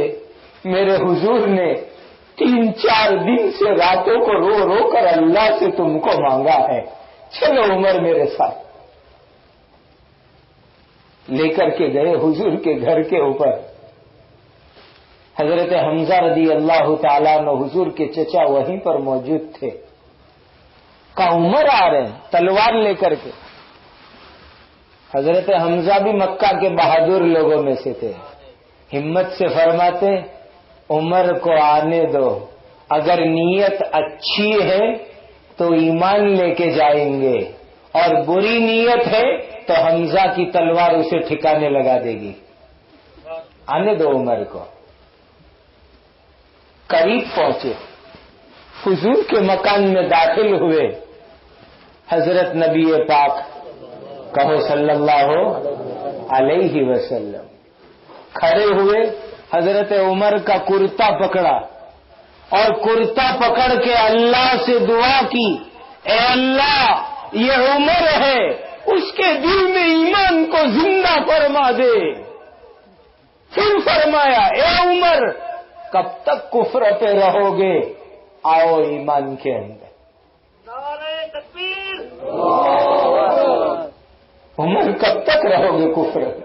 میرے حضور نے 3-4 دن سے راتوں کو رو رو کر اللہ سے تم کو مانگا ہے، چلو عمر میرے ساتھ. لے کر کے گئے حضور کے گھر کے اوپر. حضرت حمزہ رضی اللہ تعالیٰ عنہ حضور کے چچا وہیں پر موجود تھے. کہا عمر آ رہے ہیں تلوار لے کر کے. حضرت حمزہ بھی مکہ کے بہادر لوگوں میں سے تھے. ہمت سے فرماتے عمر کو آنے دو، اگر نیت اچھی ہے تو ایمان لے کے جائیں گے، اور بری نیت ہے تو حمزہ کی تلوار اسے ٹھکانے لگا دے گی. آنے دو عمر کو. قریب پہنچے، حضور کے مکان میں داخل ہوئے. حضرت نبی پاک کہو صلی اللہ علیہ وسلم کھڑے ہوئے، حضرت عمر کا کرتا پکڑا اور کرتا پکڑ کے اللہ سے دعا کی، اے اللہ یہ عمر ہے، اس کے دل میں ایمان کو زندہ فرما دے. پھر فرمایا اے عمر کب تک کفر پہ رہو گے، آؤ ایمان کے اندر. نعرہ تکبیر. عمر کب تک رہو گے کفر پہ؟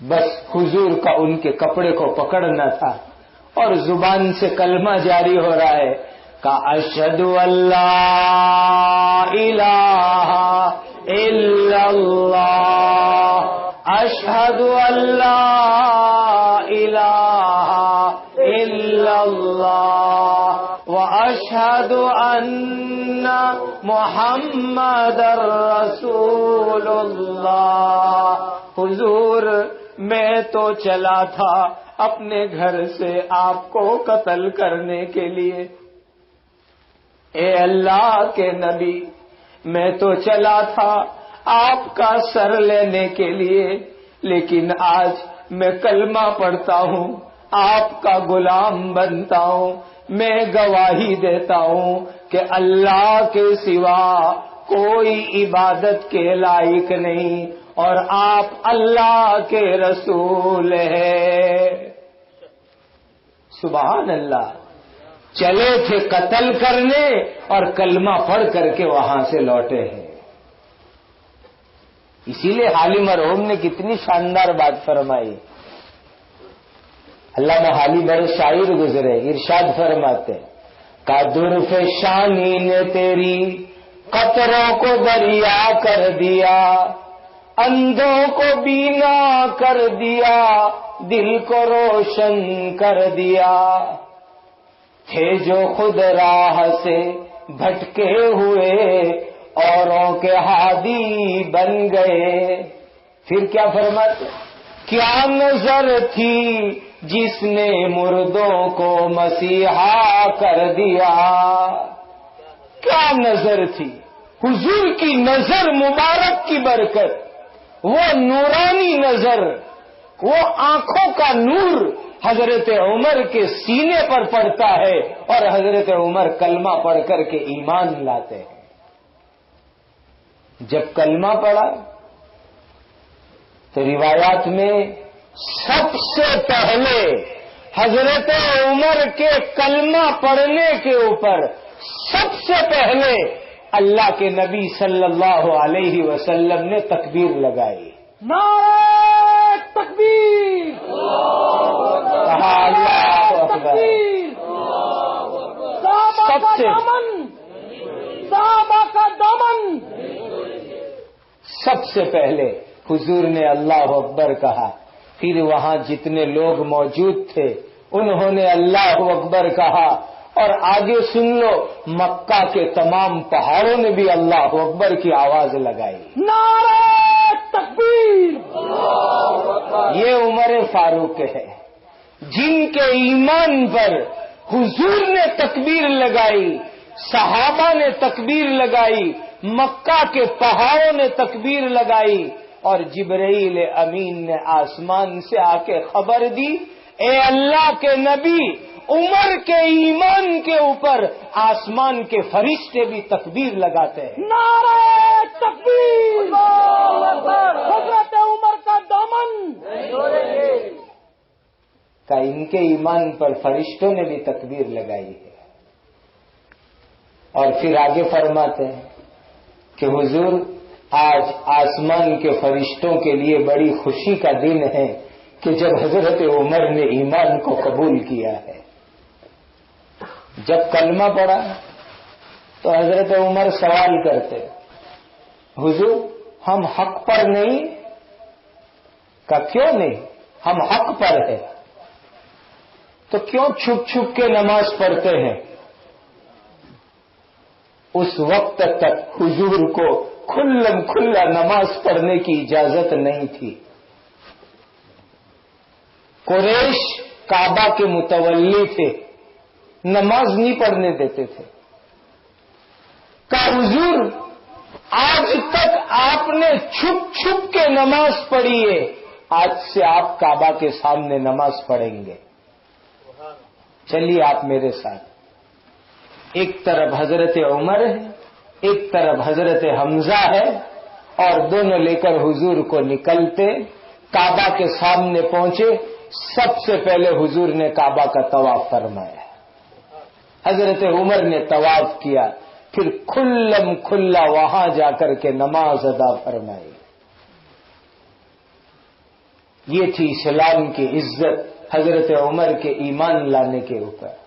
بس حضور کا ان کے کپڑے کو پکڑنا تھا اور زبان سے کلمہ جاری ہو رہا ہے کہ اشہدو اللہ الہ الا اللہ، اشہدو اللہ الہ الا اللہ واشہد ان محمد رسول اللہ. حضور میں تو چلا تھا اپنے گھر سے آپ کو قتل کرنے کے لیے. اے اللہ کے نبی میں تو چلا تھا آپ کا سر لینے کے لیے، لیکن آج میں کلمہ پڑھتا ہوں، آپ کا غلام بنتا ہوں. میں گواہی دیتا ہوں کہ اللہ کے سوا کوئی عبادت کے لائق نہیں اور آپ اللہ کے رسول ہیں. سبحان اللہ، چلے تھے قتل کرنے اور کلمہ پڑھ کر کے وہاں سے لوٹے ہیں۔ اسی لیے حالی مرحوم نے کتنی شاندار بات فرمائی۔ علامہ حالی بڑے شاعر گزرے، ارشاد فرماتے کا درف شانی نے تیری قطروں کو دریا کر دیا، اندھوں کو بینا کر دیا، دل کو روشن کر دیا، تھے جو خود راہ سے بھٹکے ہوئے اوروں کے ہادی بن گئے۔ پھر کیا فرماتے، کیا نظر تھی جس نے مردوں کو مسیحا کر دیا، کیا نظر تھی، حضور کی نظر مبارک کی برکت، وہ نورانی نظر، وہ آنکھوں کا نور حضرت عمر کے سینے پر پڑتا ہے اور حضرت عمر کلمہ پڑھ کر کے ایمان لاتے ہیں۔ جب کلمہ پڑھا تو روایات میں سب سے پہلے حضرت عمر کے کلمہ پڑھنے کے اوپر سب سے پہلے اللہ کے نبی صلی اللہ علیہ وسلم نے تکبیر لگائی، نعرہ تکبیر، کہا اللہ اکبر۔ صحابہ کا دامن، صحابہ کا دامن، سب سے پہلے حضور نے اللہ اکبر کہا، پھر وہاں جتنے لوگ موجود تھے انہوں نے اللہ اکبر کہا، اور آگے سن لو مکہ کے تمام پہاڑوں نے بھی اللہ اکبر کی آواز لگائی، نعرہ تکبیر۔ یہ عمر فاروق ہے جن کے ایمان پر حضور نے تکبیر لگائی، صحابہ نے تکبیر لگائی، مکہ کے پہاڑوں نے تکبیر لگائی، اور جبرائیل امین نے آسمان سے آ کے خبر دی، اے اللہ کے نبی، عمر کے ایمان کے اوپر آسمان کے فرشتے بھی تکبیر لگاتے ہیں۔ نعرہ تکبیر، حضرت عمر کا دامن، کا ان کے ایمان پر فرشتوں نے بھی تکبیر لگائی ہے۔ اور پھر آگے فرماتے ہیں کہ حضور آج آسمان کے فرشتوں کے لیے بڑی خوشی کا دن ہے کہ جب حضرت عمر نے ایمان کو قبول کیا ہے۔ جب کلمہ پڑھا تو حضرت عمر سوال کرتے، حضور ہم حق پر نہیں؟ کہ کیوں نہیں، ہم حق پر ہیں، تو کیوں چھپ چھپ کے نماز پڑھتے ہیں؟ اس وقت تک حضور کو کھلم کھلا نماز پڑھنے کی اجازت نہیں تھی۔ قریش کعبہ کے متولی تھے، نماز نہیں پڑھنے دیتے تھے۔ کہ حضور آج تک آپ نے چھپ چھپ کے نماز پڑھی ہے، آج سے آپ کعبہ کے سامنے نماز پڑھیں گے، چلیے آپ میرے ساتھ۔ ایک طرف حضرت عمر ہے، ایک طرف حضرت حمزہ ہے، اور دونوں لے کر حضور کو نکلتے کعبہ کے سامنے پہنچے۔ سب سے پہلے حضور نے کعبہ کا طواف فرمایا، حضرت عمر نے طواف کیا، پھر کھلم کھلا وہاں جا کر کے نماز ادا فرمائی۔ یہ تھی اسلام کی عزت حضرت عمر کے ایمان لانے کے اوپر۔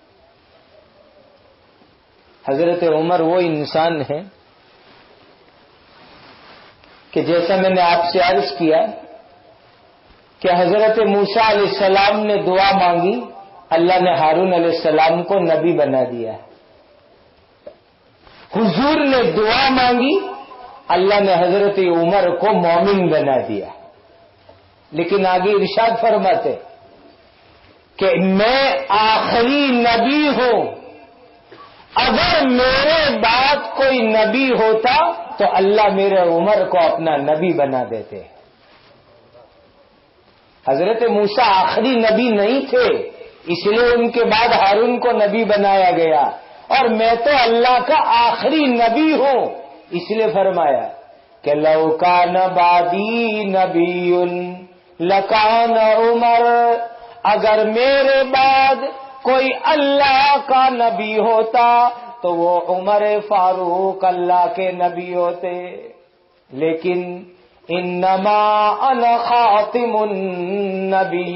حضرت عمر وہ انسان ہے کہ جیسا میں نے آپ سے عرض کیا کہ حضرت موسیٰ علیہ السلام نے دعا مانگی، اللہ نے ہارون علیہ السلام کو نبی بنا دیا۔ حضور نے دعا مانگی، اللہ نے حضرت عمر کو مومن بنا دیا۔ لیکن آگے ارشاد فرماتے کہ میں آخری نبی ہوں، اگر میرے بعد کوئی نبی ہوتا تو اللہ میرے عمر کو اپنا نبی بنا دیتے۔ حضرت موسیٰ آخری نبی نہیں تھے، اس لیے ان کے بعد ہارون کو نبی بنایا گیا، اور میں تو اللہ کا آخری نبی ہوں، اس لیے فرمایا کہ لو کان بعدی نبی لکان عمر، اگر میرے بعد کوئی اللہ کا نبی ہوتا تو وہ عمر فاروق اللہ کے نبی ہوتے، لیکن انما انا خاتم النبیین،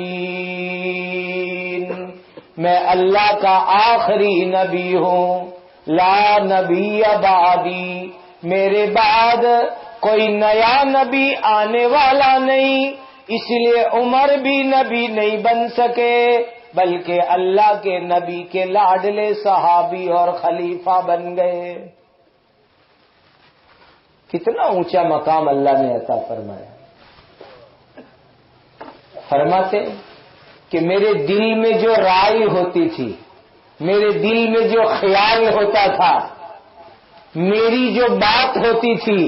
میں اللہ کا آخری نبی ہوں، لا نبی بعدی، میرے بعد کوئی نیا نبی آنے والا نہیں، اس لیے عمر بھی نبی نہیں بن سکے، بلکہ اللہ کے نبی کے لاڈلے صحابی اور خلیفہ بن گئے۔ کتنا اونچا مقام اللہ نے عطا فرمایا۔ فرماتے کہ میرے دل میں جو رائے ہوتی تھی، میرے دل میں جو خیال ہوتا تھا، میری جو بات ہوتی تھی،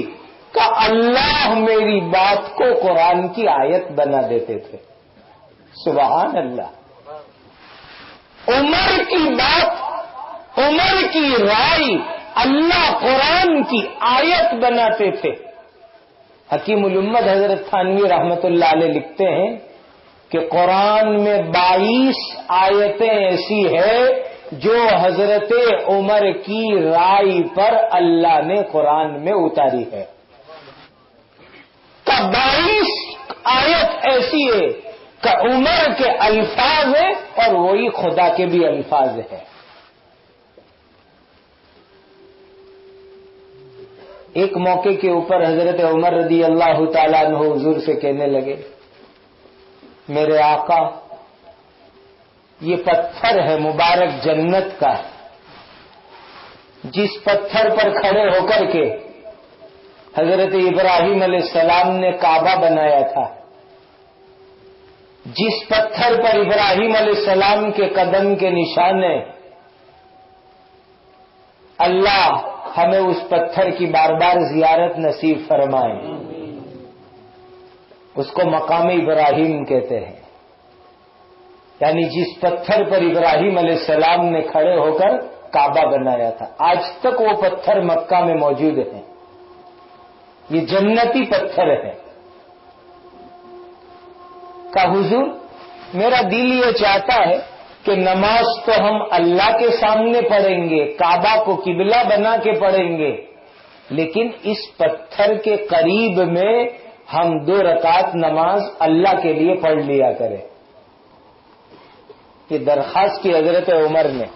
کہ اللہ میری بات کو قرآن کی آیت بنا دیتے تھے۔ سبحان اللہ۔ عمر کی بات، عمر کی رائے اللہ قرآن کی آیت بناتے تھے۔ حکیم الامت حضرت تھانوی رحمت اللہ علیہ لکھتے ہیں کہ قرآن میں 22 آیتیں ایسی ہے جو حضرت عمر کی رائے پر اللہ نے قرآن میں اتاری ہے۔ 22 آیت ایسی ہے کہ عمر کے الفاظ ہیں اور وہی خدا کے بھی الفاظ ہیں۔ ایک موقع کے اوپر حضرت عمر رضی اللہ تعالیٰ عنہ حضور سے کہنے لگے، میرے آقا، یہ پتھر ہے مبارک جنت کا، جس پتھر پر کھڑے ہو کر کے حضرت ابراہیم علیہ السلام نے کعبہ بنایا تھا، جس پتھر پر ابراہیم علیہ السلام کے قدم کے نشان ہیں، اللہ ہمیں اس پتھر کی بار بار زیارت نصیب فرمائے۔ اس کو مقام ابراہیم کہتے ہیں، یعنی جس پتھر پر ابراہیم علیہ السلام نے کھڑے ہو کر کعبہ بنایا تھا، آج تک وہ پتھر مکہ میں موجود ہیں، یہ جنتی پتھر ہے۔ کہ حضور، میرا دل یہ چاہتا ہے کہ نماز تو ہم اللہ کے سامنے پڑھیں گے، کعبہ کو قبلہ بنا کے پڑھیں گے، لیکن اس پتھر کے قریب میں ہم 2 رکعت نماز اللہ کے لیے پڑھ لیا کریں۔ یہ درخواست کی حضرت عمر نے،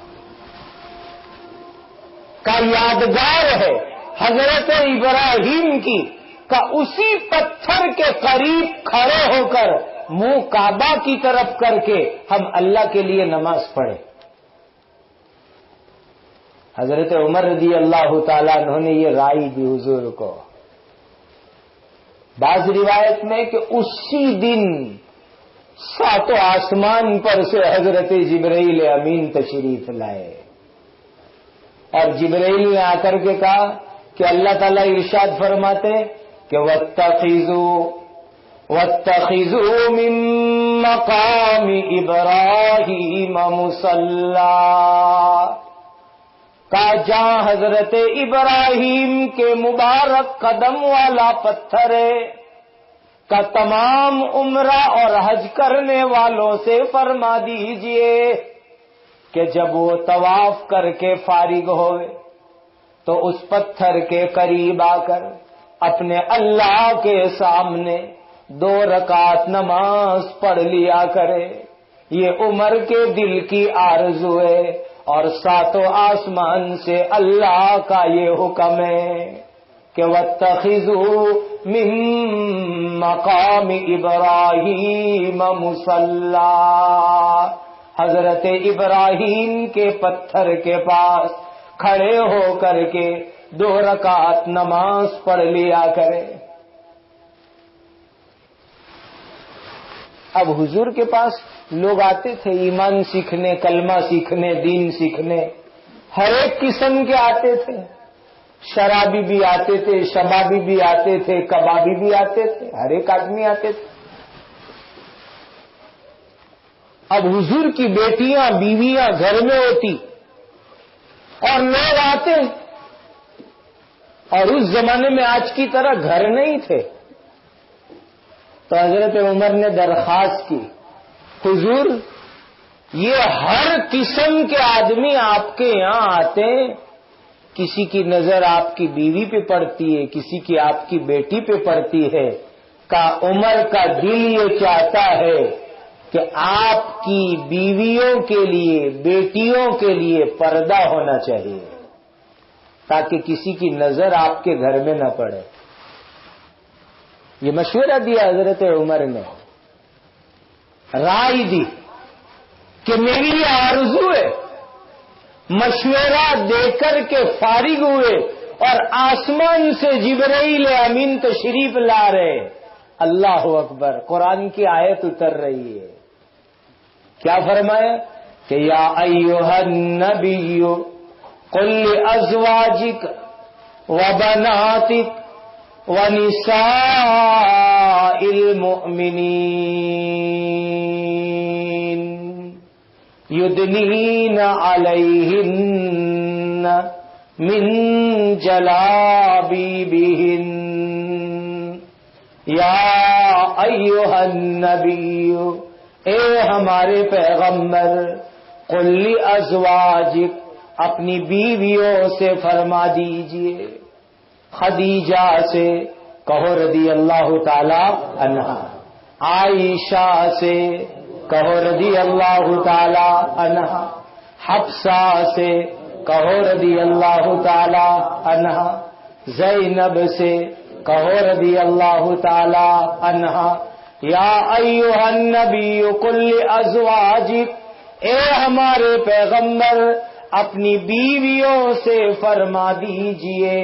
کا یادگار ہے حضرت ابراہیم کی، کا اسی پتھر کے قریب کھڑے ہو کر منہ کعبہ کی طرف کر کے ہم اللہ کے لیے نماز پڑھیں۔ حضرت عمر رضی اللہ تعالیٰ عنہ نے یہ رائے دی حضور کو۔ بعض روایت میں کہ اسی دن 7 آسمان پر سے حضرت جبرائیل امین تشریف لائے، اور جبرائیل نے آ کر کے کہا کہ اللہ تعالیٰ ارشاد فرماتے کہ وَاتَّخِذُوا مِن مَّقَامِ إِبْرَاهِيمَ مُصَلًّى، کا جہاں حضرت ابراہیم کے مبارک قدم والا پتھر ہے، کا تمام عمرہ اور حج کرنے والوں سے فرما دیجئے کہ جب وہ طواف کر کے فارغ ہوئے تو اس پتھر کے قریب آ کر اپنے اللہ کے سامنے 2 رکعت نماز پڑھ لیا کرے۔ یہ عمر کے دل کی آرزو ہے، اور 7 آسمان سے اللہ کا یہ حکم ہے کہ وَاتَّخِذُوا مِن مَّقَامِ إِبْرَاهِيمَ مُصَلًّى، حضرت ابراہیم کے پتھر کے پاس کھڑے ہو کر کے 2 رکعت نماز پڑھ لیا کرے۔ اب حضور کے پاس لوگ آتے تھے ایمان سیکھنے، کلمہ سیکھنے، دین سیکھنے، ہر ایک قسم کے آتے تھے، شرابی بھی آتے تھے، شبابی بھی آتے تھے، کبابی بھی آتے تھے، ہر ایک آدمی آتے تھے۔ اب حضور کی بیٹیاں بیویاں گھر میں ہوتی اور لوگ آتے، اور اس زمانے میں آج کی طرح گھر نہیں تھے، تو حضرت عمر نے درخواست کی، حضور یہ ہر قسم کے آدمی آپ کے یہاں آتے ہیں. کسی کی نظر آپ کی بیوی پہ پڑتی ہے, کسی کی آپ کی بیٹی پہ پڑتی ہے. عمر کا دل یہ چاہتا ہے کہ آپ کی بیویوں کے لیے, بیٹیوں کے لیے پردہ ہونا چاہیے, تاکہ کسی کی نظر آپ کے گھر میں نہ پڑے. یہ مشورہ دیا حضرت عمر نے, رائے دی کہ میری یہ آرزو ہے. مشورہ دے کر کے فارغ ہوئے اور آسمان سے جبرائیل امین تشریف لا رہے. اللہ اکبر, قرآن کی آیت اتر رہی ہے. کیا فرمایا کہ یا ایھا النبی قل لازواجک وبناتک ونساء المؤمنین یدنین علیہن من جلابیبہن یا ایھا النبی, اے ہمارے پیغمبر, قل لازواجک, اپنی بیویوں سے فرما دیجئے. خدیجہ سے کہو رضی اللہ تعالی عنہا, عائشہ سے کہو رضی اللہ تعالی عنہا, حفصہ سے کہو رضی اللہ تعالی عنہا, زینب سے کہو رضی اللہ تعالی عنہا. یا ایھا النبی قل لازواجک, اے ہمارے پیغمبر اپنی بیویوں سے فرما دیجئے.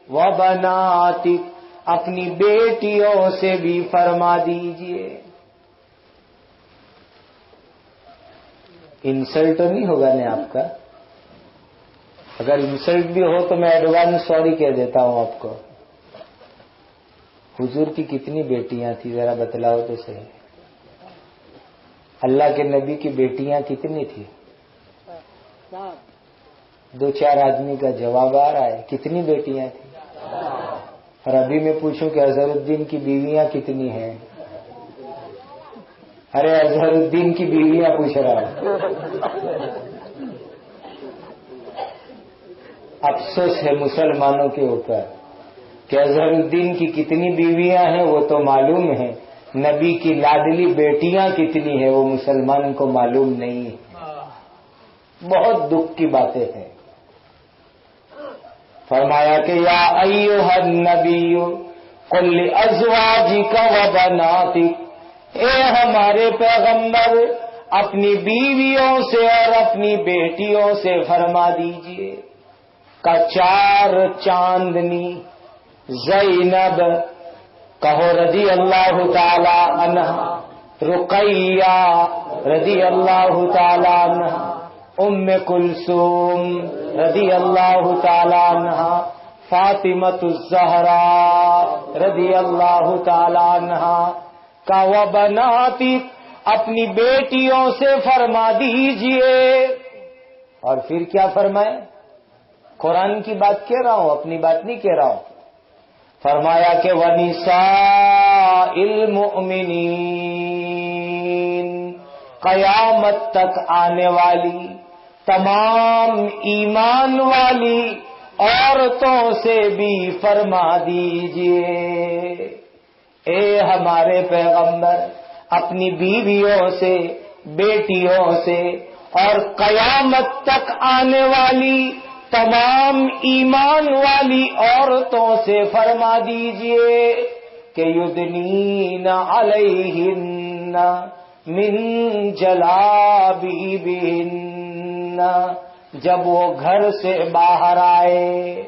وبناتک, اپنی بیٹیوں سے بھی فرما دیجئے. انسلٹ تو نہیں ہوگا نا آپ کا؟ اگر انسلٹ بھی ہو تو میں ایڈوانس سوری کہہ دیتا ہوں آپ کو. حضور کی کتنی بیٹیاں تھیں ذرا بتلاؤ تو صحیح. اللہ کے نبی کی بیٹیاں کتنی تھی؟ 2-4 آدمی کا جواب آ رہا ہے. کتنی بیٹیاں تھیں؟ اور ابھی میں پوچھوں کہ اظہر الدین کی بیویاں کتنی ہیں؟ ارے اظہر الدین کی بیویاں پوچھ رہا ہوں. افسوس ہے مسلمانوں کے اوپر کہ اظہر الدین کی کتنی بیویاں ہیں وہ تو معلوم ہے, نبی کی لاڈلی بیٹیاں کتنی ہیں وہ مسلمان کو معلوم نہیں ہے. بہت دکھ کی باتیں ہیں. فرمایا کہ یا ایھا النبی قل لازواجک وبناتک, اے ہمارے پیغمبر اپنی بیویوں سے اور اپنی بیٹیوں سے فرما دیجئے. کا 4 چاندنی زینب کہو رضی اللہ تعالی عنہا, رقیہ رضی اللہ تعالی عنہا, ام کلثوم رضی اللہ تعالی عنہا, فاطمۃ الزہراء رضی اللہ تعالی عنہا. کا وبناتک, اپنی بیٹیوں سے فرما دیجئے. اور پھر کیا فرمائے؟ قرآن کی بات کہہ رہا ہوں, اپنی بات نہیں کہہ رہا ہوں. فرمایا کہ وَنِسَاءِ الْمُؤْمِنِينَ, قیامت تک آنے والی تمام ایمان والی عورتوں سے بھی فرما دیجئے. اے ہمارے پیغمبر اپنی بیویوں سے, بیٹیوں سے اور قیامت تک آنے والی تمام ایمان والی عورتوں سے فرما دیجئے کہ یدنین علیہن من جلابیبہن, جب وہ گھر سے باہر آئے,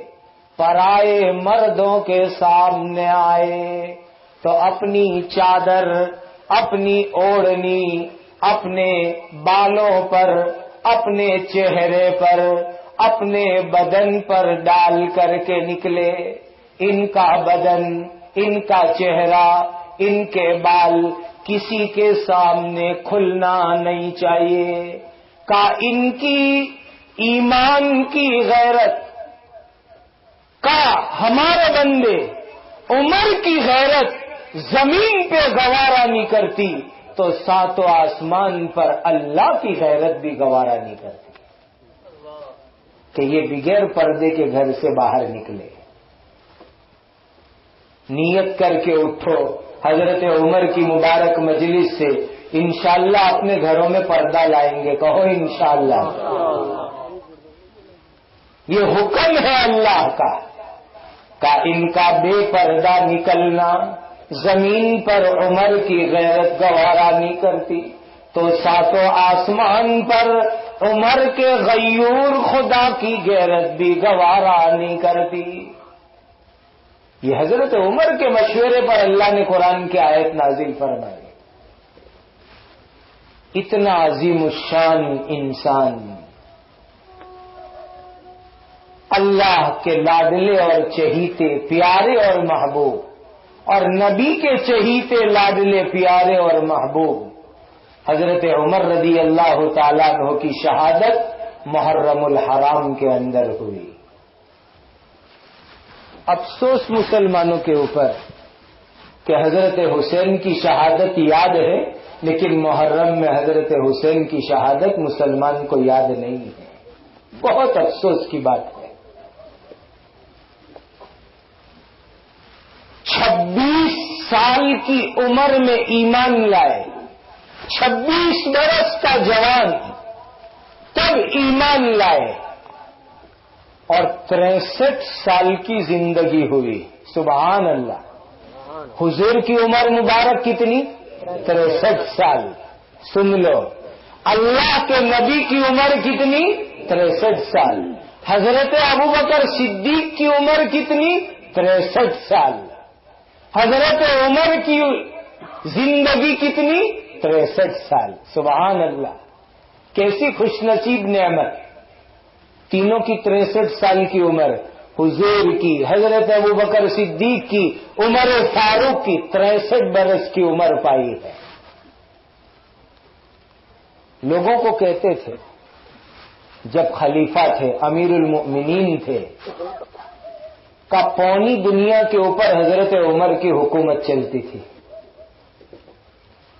پرائے مردوں کے سامنے آئے, تو اپنی چادر, اپنی اوڑھنی اپنے بالوں پر, اپنے چہرے پر, اپنے بدن پر ڈال کر کے نکلے. ان کا بدن, ان کا چہرہ, ان کے بال کسی کے سامنے کھلنا نہیں چاہیے. کا ان کی ایمان کی غیرت, کا ہمارے بندے عمر کی غیرت زمین پہ گوارا نہیں کرتی, تو تو ساتوں آسمان پر اللہ کی غیرت بھی گوارا نہیں کرتی کہ یہ بغیر پردے کے گھر سے باہر نکلے. نیت کر کے اٹھو حضرت عمر کی مبارک مجلس سے انشاءاللہ اپنے گھروں میں پردہ لائیں گے. کہو انشاءاللہ. یہ حکم ہے اللہ کا ان کا بے پردہ نکلنا زمین پر عمر کی غیرت گوارا نہیں کرتی تو ساتوں آسمان پر عمر کے غیور خدا کی غیرت بھی گوارا نہیں کرتی. یہ حضرت عمر کے مشورے پر اللہ نے قرآن کی آیت نازل فرمائی. اتنا عظیم الشان انسان اللہ کے لاڈلے اور چہیتے پیارے اور محبوب اور نبی کے چہیتے لاڈلے پیارے اور محبوب حضرت عمر رضی اللہ تعالیٰ عنہ کی شہادت محرم الحرام کے اندر ہوئی. افسوس مسلمانوں کے اوپر کہ حضرت حسین کی شہادت یاد ہے لیکن محرم میں حضرت حسین کی شہادت مسلمان کو یاد نہیں ہے. بہت افسوس کی بات ہے. 26 سال کی عمر میں ایمان لائے, 26 برس کا جوان تب ایمان لائے اور 63 سال کی زندگی ہوئی. سبحان اللہ. حضور کی عمر مبارک کتنی؟ 63 سال. سن لو, اللہ کے نبی کی عمر کتنی؟ 63 سال. حضرت ابوبکر صدیق کی عمر کتنی؟ 63 سال. حضرت عمر کی زندگی کتنی؟ 63 سال. سبحان اللہ. کیسی خوش نصیب نعمت. تینوں کی 63 سال کی عمر, حضور کی, حضرت ابوبکر صدیق کی, عمر فاروق کی 63 برس کی عمر پائی ہے. لوگوں کو کہتے تھے جب خلیفہ تھے, امیر المؤمنین تھے, کا پونی دنیا کے اوپر حضرت عمر کی حکومت چلتی تھی.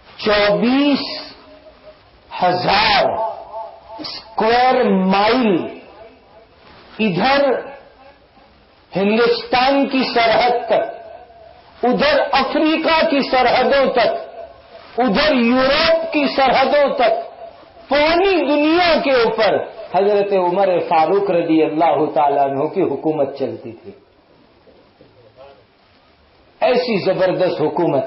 24,000 اسکوائر مائل ادھر ہندوستان کی سرحد تک, ادھر افریقہ کی سرحدوں تک, ادھر یورپ کی سرحدوں تک, پوری دنیا کے اوپر حضرت عمر فاروق رضی اللہ تعالیٰ عنہ کی حکومت چلتی تھی. ایسی زبردست حکومت